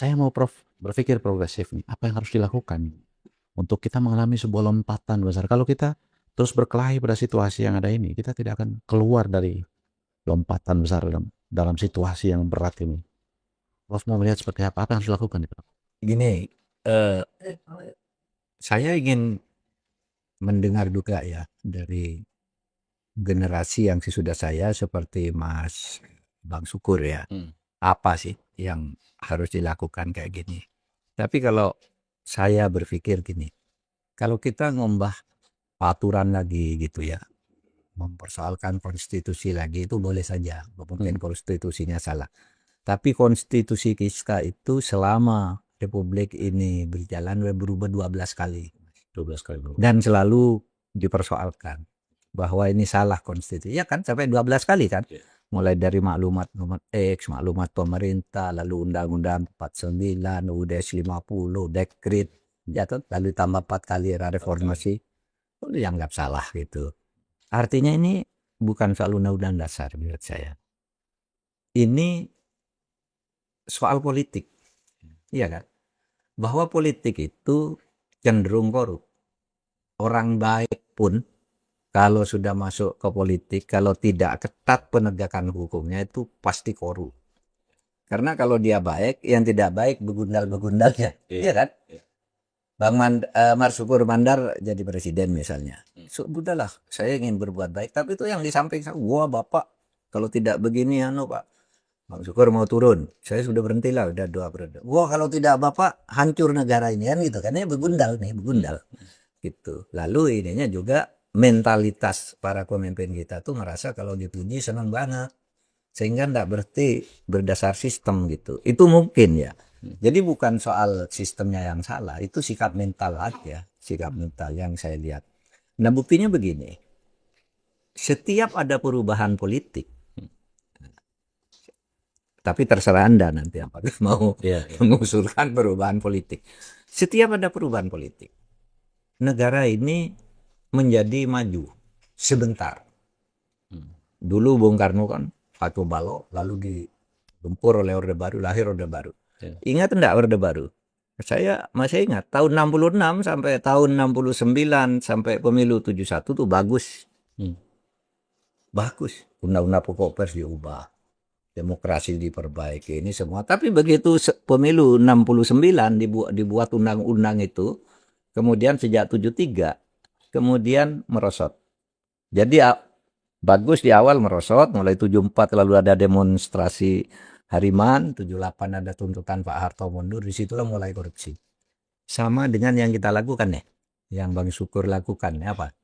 Saya mau berpikir progresif nih, apa yang harus dilakukan untuk kita mengalami sebuah lompatan besar? Kalau kita terus berkelahi pada situasi yang ada ini, kita tidak akan keluar dari lompatan besar dalam situasi yang berat ini. Prof mau melihat seperti apa? Apa yang harus dilakukan nih, Prof? Gini, eh, saya ingin mendengar juga ya dari generasi yang sesudah saya seperti Mas Bang Sukur ya. Hmm. Apa sih yang harus dilakukan kayak gini? Tapi kalau saya berpikir gini, kalau kita ngombah aturan lagi gitu ya, mempersoalkan konstitusi lagi itu boleh saja, mungkin konstitusinya salah. Tapi konstitusi kita itu selama Republik ini berjalan berubah 12 kali. 12 kali berubah. Dan selalu dipersoalkan bahwa ini salah konstitusi. Ya kan sampai 12 kali kan. Yeah. Mulai dari maklumat X, maklumat pemerintah, lalu Undang-Undang 49, UUD 50, dekret, ya kan? Lalu tambah 4 kali era reformasi. Itu dianggap salah gitu. Artinya ini bukan soal undang-undang dasar menurut saya. Ini soal politik. Iya kan? Bahwa politik itu cenderung korup. Orang baik pun kalau sudah masuk ke politik, kalau tidak ketat penegakan hukumnya itu pasti korup. Karena kalau dia baik, yang tidak baik begundal-begundal ya. Iya kan? Bang Marsukur Mandar jadi presiden misalnya. Udahlah, saya ingin berbuat baik. Tapi itu yang di samping saya, wah Bapak, kalau tidak begini Pak. Bang Syukur mau turun. Saya sudah berhenti lah, udah 2 periode. Wah kalau tidak Bapak, hancur negara ini kan gitu. Karena begundal nih, begundal. Gitu. Lalu ininya juga mentalitas para pemimpin kita tuh merasa kalau dipuji senang banget. Sehingga enggak berarti berdasar sistem gitu. Itu mungkin ya. Jadi bukan soal sistemnya yang salah, itu sikap mental aja, sikap mental yang saya lihat. Nah buktinya begini, setiap ada perubahan politik, tapi terserah Anda nanti apakah mau mengusulkan perubahan politik. Setiap ada perubahan politik, negara ini menjadi maju sebentar. Dulu Bung Karno kan Paco Balo, lalu digempur oleh Orde Baru, lahir Orde Baru. Ingat enggak Orde Baru? Saya masih ingat tahun 66 sampai tahun 69 sampai pemilu 71 tuh bagus. Bagus. Undang-undang pokok pers diubah. Demokrasi diperbaiki ini semua. Tapi begitu pemilu 69 dibuat undang-undang itu, kemudian sejak 73 kemudian merosot. Jadi bagus di awal merosot, mulai 74 lalu ada demonstrasi Hariman, 78 ada tuntutan Pak Harto mundur, disitulah mulai korupsi. Sama dengan yang kita lakukan nih, yang Bang Syukur lakukan, apa?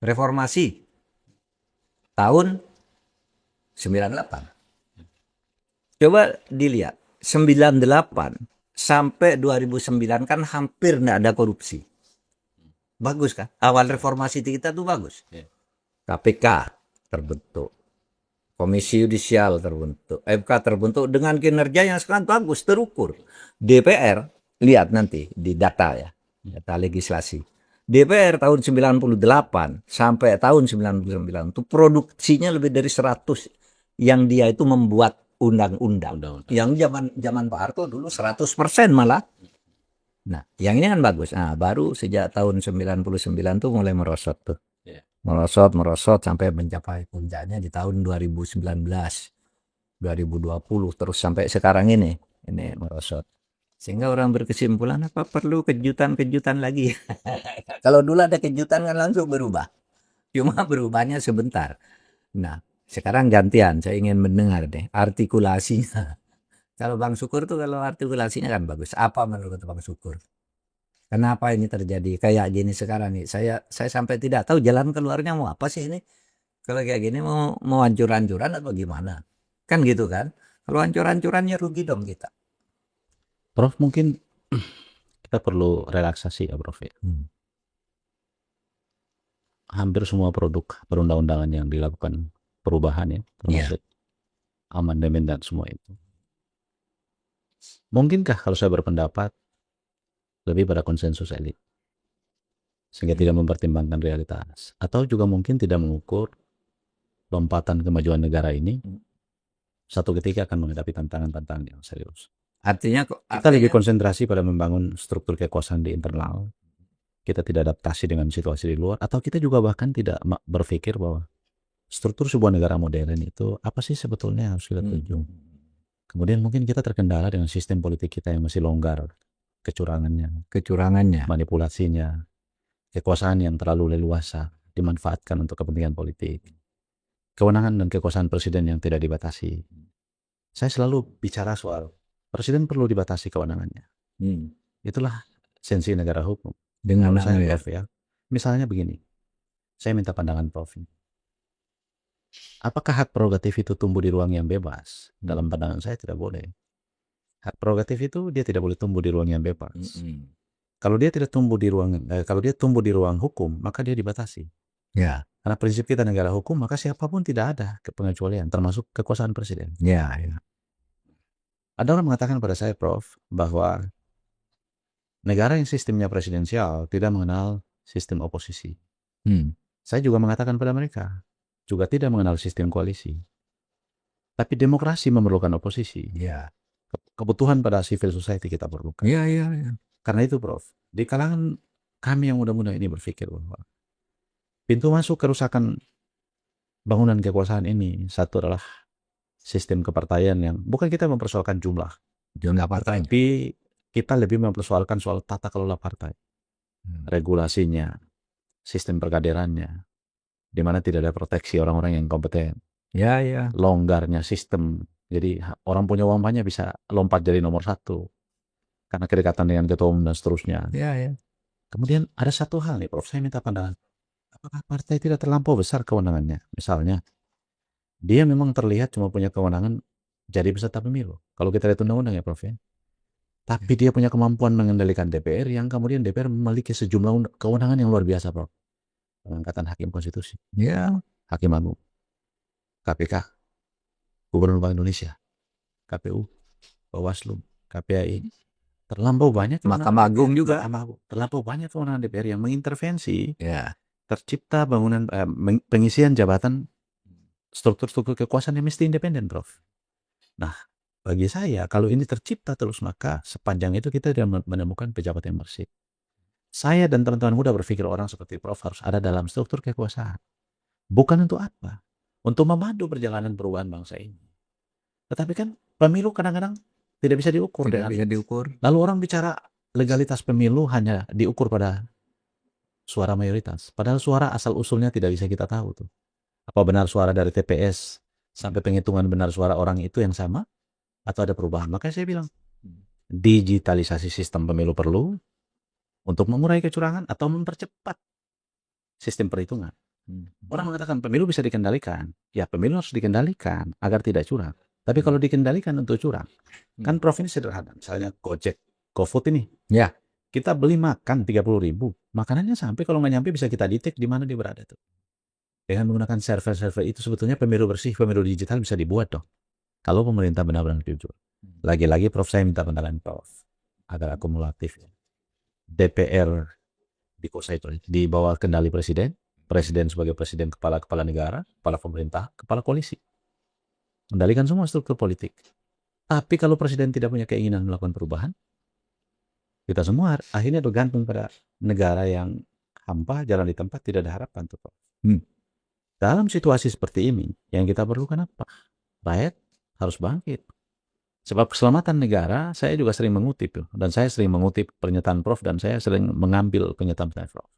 Reformasi tahun 98. Coba dilihat, 98 sampai 2009 kan hampir nggak ada korupsi. Bagus kan? Awal reformasi kita tuh bagus. KPK terbentuk. Komisi Yudisial terbentuk, MK terbentuk dengan kinerja yang sangat bagus, terukur. DPR, lihat nanti di data ya, data legislasi. DPR tahun 98 sampai tahun 99 itu produksinya lebih dari 100 yang dia itu membuat undang-undang. Yang zaman Pak Harto dulu 100% malah. Nah, yang ini kan bagus. Nah, baru sejak tahun 99 tuh mulai merosot tuh. Merosot sampai mencapai puncaknya di tahun 2019, 2020 terus sampai sekarang ini merosot. Sehingga orang berkesimpulan apa perlu kejutan-kejutan lagi. Kalau dulu ada kejutan kan langsung berubah. Cuma berubahnya sebentar. Nah, sekarang gantian, saya ingin mendengar deh artikulasinya. Kalau Bang Syukur tuh kalau artikulasinya kan bagus. Apa menurut Bang Syukur? Kenapa ini terjadi kayak gini sekarang nih? Saya sampai tidak tahu jalan keluarnya mau apa sih ini. Kalau kayak gini mau hancur-hancuran atau gimana? Kan gitu kan? Kalau hancur-hancurannya rugi dong kita. Prof mungkin kita perlu relaksasi ya Prof ya. Hampir semua produk perundang-undangan yang dilakukan perubahan ya, termasuk amandemen dan semua itu. Mungkinkah kalau saya berpendapat lebih pada konsensus elit sehingga tidak mempertimbangkan realitas, atau juga mungkin tidak mengukur lompatan kemajuan negara ini satu ketika akan menghadapi tantangan-tantangan yang serius. Artinya Kita lebih konsentrasi pada membangun struktur kekuasaan di internal. Kita tidak adaptasi dengan situasi di luar, atau kita juga bahkan tidak berpikir bahwa struktur sebuah negara modern itu apa sih sebetulnya yang harus kita tuju. Kemudian mungkin kita terkendala dengan sistem politik kita yang masih longgar, kecurangannya, manipulasinya, kekuasaan yang terlalu leluasa dimanfaatkan untuk kepentingan politik, kewenangan dan kekuasaan presiden yang tidak dibatasi. Saya selalu bicara soal presiden perlu dibatasi kewenangannya. Itulah esensi negara hukum. Dengan saya, Prof, ya. Misalnya begini, saya minta pandangan Prof. Apakah hak prerogatif itu tumbuh di ruang yang bebas? Dalam pandangan saya tidak boleh. Hak prerogatif itu dia tidak boleh tumbuh di ruang yang bebas. Kalau dia tidak tumbuh di ruang, kalau dia tumbuh di ruang hukum, maka dia dibatasi. Ya. Karena prinsip kita negara hukum, maka siapapun tidak ada pengecualian, termasuk kekuasaan presiden. Ya. Ada orang mengatakan pada saya, Prof, bahwa negara yang sistemnya presidensial tidak mengenal sistem oposisi. Saya juga mengatakan pada mereka, juga tidak mengenal sistem koalisi. Tapi demokrasi memerlukan oposisi. Ya. Kebutuhan pada civil society kita perlukan. Ya. Karena itu, Prof, di kalangan kami yang muda-muda ini berpikir bahwa pintu masuk kerusakan bangunan kekuasaan ini, satu adalah sistem kepartaian yang bukan kita mempersoalkan jumlah partai, tapi kita lebih mempersoalkan soal tata kelola partai, regulasinya, sistem perkaderannya, di mana tidak ada proteksi orang-orang yang kompeten. Ya. Longgarnya sistem, jadi orang punya uang banyak bisa lompat jadi nomor 1 karena kedekatan dengan ketua umum dan seterusnya. Ya. Kemudian ada satu hal nih, Prof, saya minta pandangan. Apakah partai tidak terlampau besar kewenangannya? Misalnya, dia memang terlihat cuma punya kewenangan jadi peserta pemilu. Kalau kita lihat undang-undang ya, Prof, ya. Tapi dia punya kemampuan mengendalikan DPR, yang kemudian DPR memiliki sejumlah kewenangan yang luar biasa, Prof. Pengangkatan hakim konstitusi, hakim agung, KPK, Gubernur Bank Indonesia, KPU, Bawaslu, KPAI. Terlampau banyak. Mahkamah Agung juga. Terlampau banyak kewenangan DPR yang mengintervensi. Tercipta bangunan pengisian jabatan struktur-struktur kekuasaan yang mesti independen, Prof. Nah, bagi saya kalau ini tercipta terus, maka sepanjang itu kita tidak menemukan pejabat yang bersih. Saya dan teman-teman muda berpikir orang seperti Prof harus ada dalam struktur kekuasaan. Bukan untuk apa? Untuk memandu perjalanan perubahan bangsa ini. Tetapi kan pemilu kadang-kadang tidak bisa diukur. Lalu orang bicara legalitas pemilu hanya diukur pada suara mayoritas. Padahal suara asal-usulnya tidak bisa kita tahu tuh. Apa benar suara dari TPS sampai penghitungan benar suara orang itu yang sama? Atau ada perubahan? Makanya saya bilang, digitalisasi sistem pemilu perlu untuk mengurai kecurangan atau mempercepat sistem perhitungan. Orang mengatakan pemilu bisa dikendalikan. Ya, pemilu harus dikendalikan agar tidak curang. Tapi kalau dikendalikan untuk curang, kan Prof ini sederhana. Misalnya Gojek, GoFood ini. Ya. Kita beli makan 30.000, makanannya sampai kalau nggak nyampe bisa kita detek di mana dia berada tuh. Dengan menggunakan server-server itu sebetulnya pemilu bersih, pemilu digital bisa dibuat dong. Kalau pemerintah benar-benar jujur. Lagi-lagi Prof saya minta pandangan Prof agar akumulatif. DPR dikuasai di bawah kendali presiden, presiden sebagai presiden kepala negara, kepala pemerintah, kepala koalisi. Kendalikan semua struktur politik. Tapi kalau presiden tidak punya keinginan melakukan perubahan, kita semua akhirnya bergantung pada negara yang hampa, jalan di tempat, tidak ada harapan tuh, Prof. Dalam situasi seperti ini, yang kita perlukan apa? Rakyat harus bangkit. Sebab keselamatan negara, saya juga sering mengutip, dan saya sering mengutip pernyataan Prof, dan saya sering mengambil pernyataan Prof.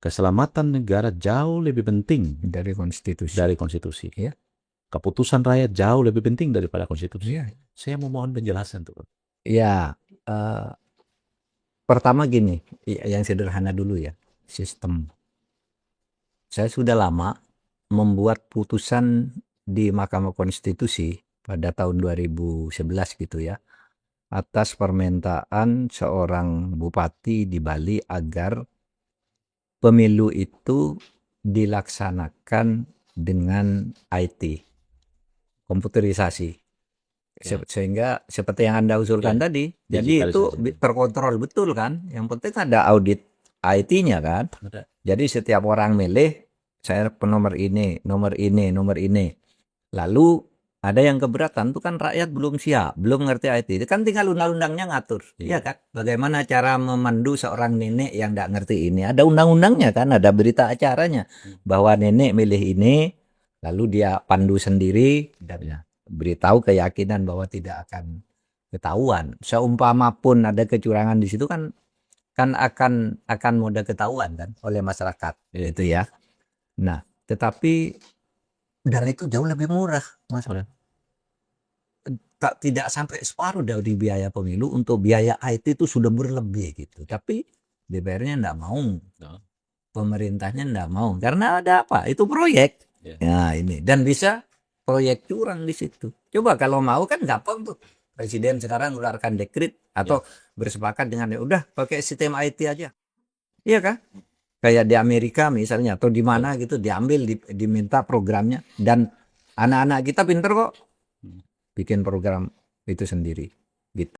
Keselamatan negara jauh lebih penting dari konstitusi. Ya. Keputusan rakyat jauh lebih penting daripada konstitusi. Ya. Saya mau mohon penjelasan tuh. Ya, pertama gini, yang sederhana dulu ya, sistem. Saya sudah lama membuat putusan di Mahkamah Konstitusi pada tahun 2011 gitu ya, atas permintaan seorang bupati di Bali agar pemilu itu dilaksanakan dengan IT, komputerisasi. Sehingga seperti yang Anda usulkan tadi, jadi itu terkontrol betul kan. Yang penting ada audit IT-nya kan. Jadi setiap orang milih, saya nomor ini. Lalu Ada yang keberatan tuh kan rakyat belum siap, belum ngerti IT. Kan tinggal undang-undangnya ngatur, Iya. ya kan? Bagaimana cara memandu seorang nenek yang nggak ngerti ini? Ada undang-undangnya kan, ada berita acaranya bahwa nenek milih ini, lalu dia pandu sendiri dan Ya. beritahu keyakinan bahwa tidak akan ketahuan. Seumpama pun ada kecurangan di situ kan akan mudah ketahuan kan oleh masyarakat, itu ya. Nah, tetapi dan itu jauh lebih murah, Mas. Tidak sampai separuh dari biaya pemilu. Untuk biaya IT itu sudah berlebih gitu. Tapi DPR-nya enggak mau. Pemerintahnya enggak mau. Karena ada apa? Itu proyek. Nah, ini. Dan bisa proyek curang di situ. Coba kalau mau kan gampang tuh. Presiden sekarang mengeluarkan dekret atau bersepakat dengan udah pakai sistem IT aja. Iya kan? Kayak di Amerika misalnya atau di mana gitu diambil diminta programnya dan anak-anak kita pinter kok bikin program itu sendiri gitu.